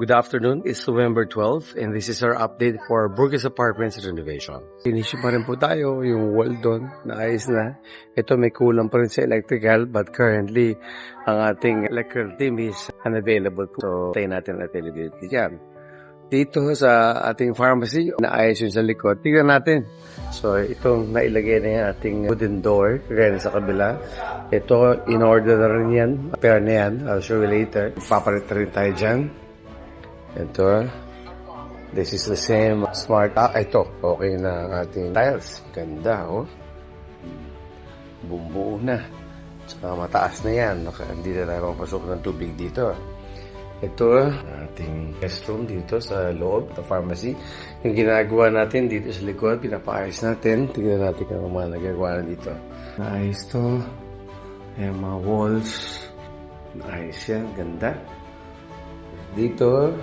Good afternoon, it's November 12 and this is our update for Burgess Apartments renovation. Inisip pa rin po tayo yung wall doon, naayos na. Ito may kulang pa rin sa electrical but currently ang ating electrical team is unavailable po. So tayo natin ang availability dyan. Dito sa ating pharmacy, naayos yun sa likod. Tignan natin. So itong nailagay na yung ating wooden door, kagaya sa kabila. Ito, in order na rin yan. Pair na yan, I'll show you later. Papalit na rin tayo dyan. Ito, this is the same smart. Ito, okay na ang ating tiles. Ganda, oh. Bumbuo na. Saka mataas na yan. Hindi na tayo mapasok ng tubig dito. Ito, ating restroom dito sa loob ng pharmacy. Yung ginagawa natin dito sa likod, pinapaayos natin. Tignan natin kung mga nagagawa na dito. Naayos to. Ayan, mga walls. Naayos yan. Ganda. Dito,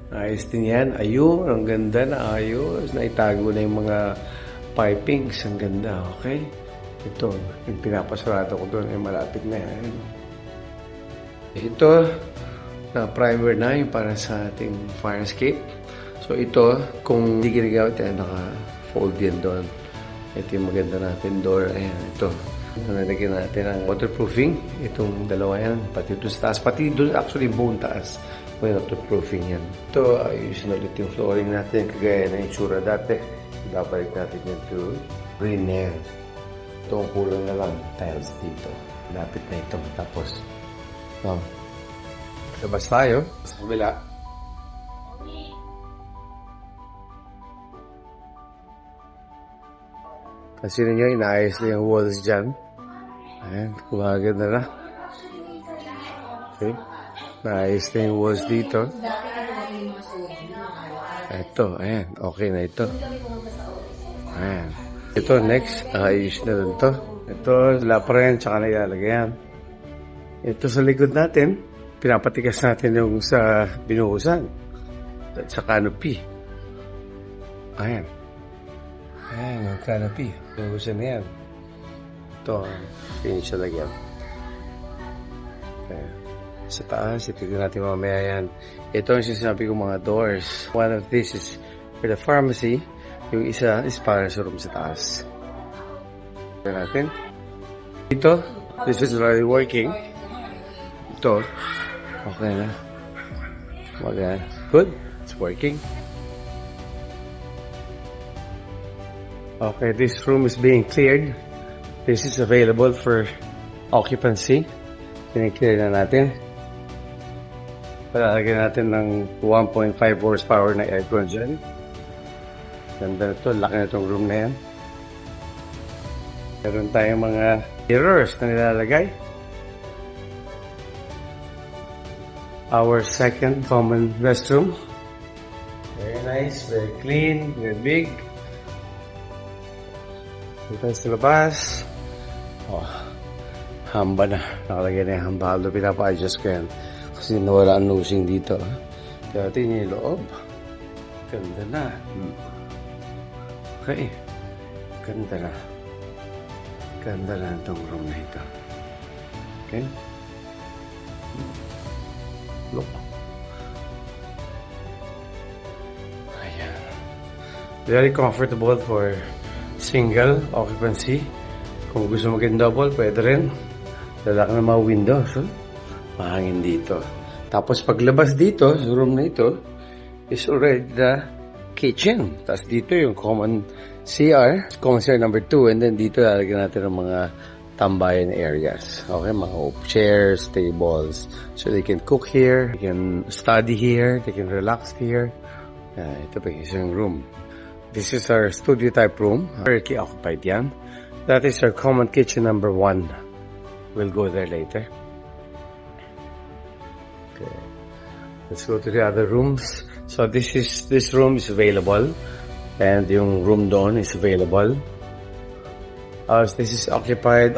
ayos din yan. Ayun, ang ganda na ayos. Naitago na yung mga pipings. Ang ganda, okay? Ito, yung pinapasarado ko doon ay malapit na yan. Ito, na primer na yung para sa ating fire escape. So ito, kung hindi ginagamit yan, naka-fold yan doon. Ito yung maganda natin door. Ayan, ito. Nalagyan natin ang waterproofing. Itong dalawa yan. Pati doon sa taas. Pati doon actually buong taas. May waterproofing yan. Ito, ayusin ulit yung flooring natin. Kagaya na yung tsura dati. Babalik natin yan to green na yan. Ito ang kulang na lang. Tiles dito. Lapit na ito. Tapos, labas tayo. Sa kabila. Kasi ninyo, inaayos na yung walls dyan. Ayan, kumaganda na. Okay. Naayos na yung walls dito. Ito, ayan. Okay na ito. Ayan. Ito, next. Ayos na rin ito. Ito, wala pa rin. Tsaka na ilalagyan. Ito sa likod natin. Pinapatikas natin yung sa binuhusan. At sa canopy. Ayan. Ayan, yung canopy. Binuhusan na yan. Ito, finish na lagyan. Okay. Sa taas, itignan natin mamaya yan. Ito ang sinasabi kong mga doors. One of these is for the pharmacy. Yung isa is para sa room sa taas. Tignan natin. Ito, this is already working. Ito, okay na. Okay. Good. It's working. Okay, this room is being cleared. This is available for occupancy. Kiniklear na natin. Palalagyan natin ng 1.5 horsepower na aircon dyan. Ganda ito. Laki na itong room na yan. Meron tayong mga mirrors na nilalagay. Our second common restroom. Very nice. Very clean. Very big. Dito sa labas. Oh, hamba na. Nakalagay na yung hamba. Although pinapa-adjust ko yan. Kasi nawala ang nosing dito. Kaya natin yung loob. Ganda na. Okay. Ganda na. Ganda na itong room na ito. Okay. Look. Ayan. Very comfortable for single occupancy. Kung gusto maging double, pwede rin. Lalaki ng mga windows. So, mahangin dito. Tapos paglabas dito, sa room na ito, is already the kitchen. Tapos dito yung common CR number 2. And then dito lalagyan natin ng mga tambayan areas. Okay, mga chairs, tables. So they can cook here, they can study here, they can relax here. Ito pa yung room. This is our studio type room. Currently occupied yan. That is our common kitchen number 1. We'll go there later. Okay. Let's go to the other rooms. So this room is available. And yung room doon is available. So this is occupied.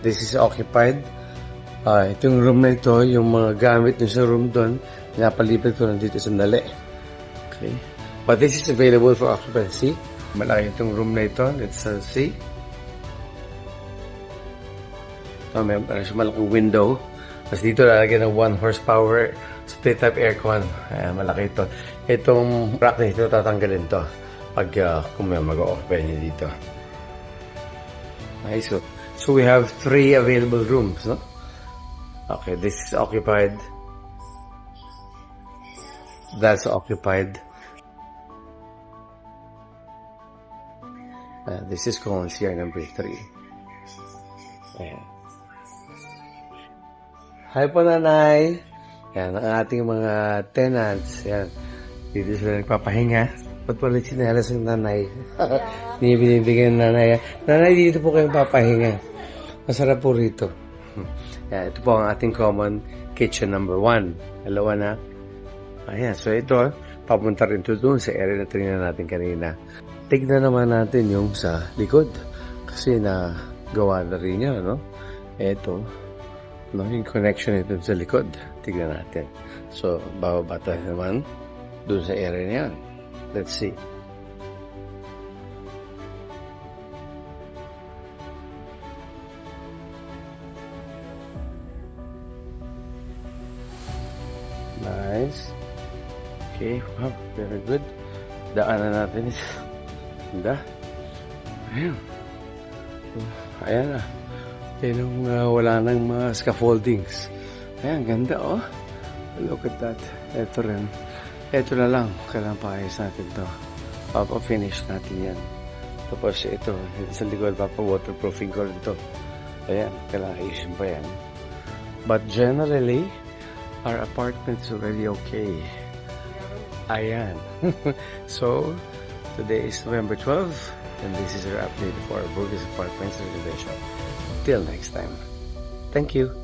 This is occupied. Itong room na ito, yung mga gamit nyo sa room doon, pinapalipat ko nandito sandali. Okay. But this is available for occupancy. Malaki itong room na ito. Let's see. May malaking window. Tapos dito lalagyan ng 1 horsepower split type aircon. Ayan, malaki ito. Itong rack na ito, tatanggalin to pag kung may mag-occupy niya dito. Nice. So we have 3 available rooms, no? Okay, this is occupied. That's occupied. This is CR number 3. Ayan. Hi po, nanay. Yan, ang ating mga tenants. Yan. Dito sila nagpapahinga. Ba't pala sinelas ng nanay? Hindi binibigyan ng nanay. Nanay, dito po kayong papahinga. Masarap po rito. Yan, ito po ang ating common kitchen number 1. Dalawa na. Ayan, so ito, papunta rin ito doon sa area na tingnan natin kanina. Tignan naman natin yung sa likod. Kasi gawa na rin niya, no? Ito, no, yung connection ito sa likod. Tignan natin. So, bababa tayo naman doon sa area niya. Let's see. Nice. Okay, wow, very good. Daanan natin ito. Ganda. Ayan. Ayan na. Yung wala nang mga scaffoldings. Ayan, ganda oh. Look at that. Ito rin. Ito na lang. Kailangan paayos natin to. Papa-finish natin yan. Tapos ito sa likod, papa-waterproofing ko rin to. Ayan, kailangan ayusin pa yan. But generally, our apartment's already okay. Ayan. So, today is November 12, and this is our update for our Burgess Apartments renovation. Till next time. Thank you.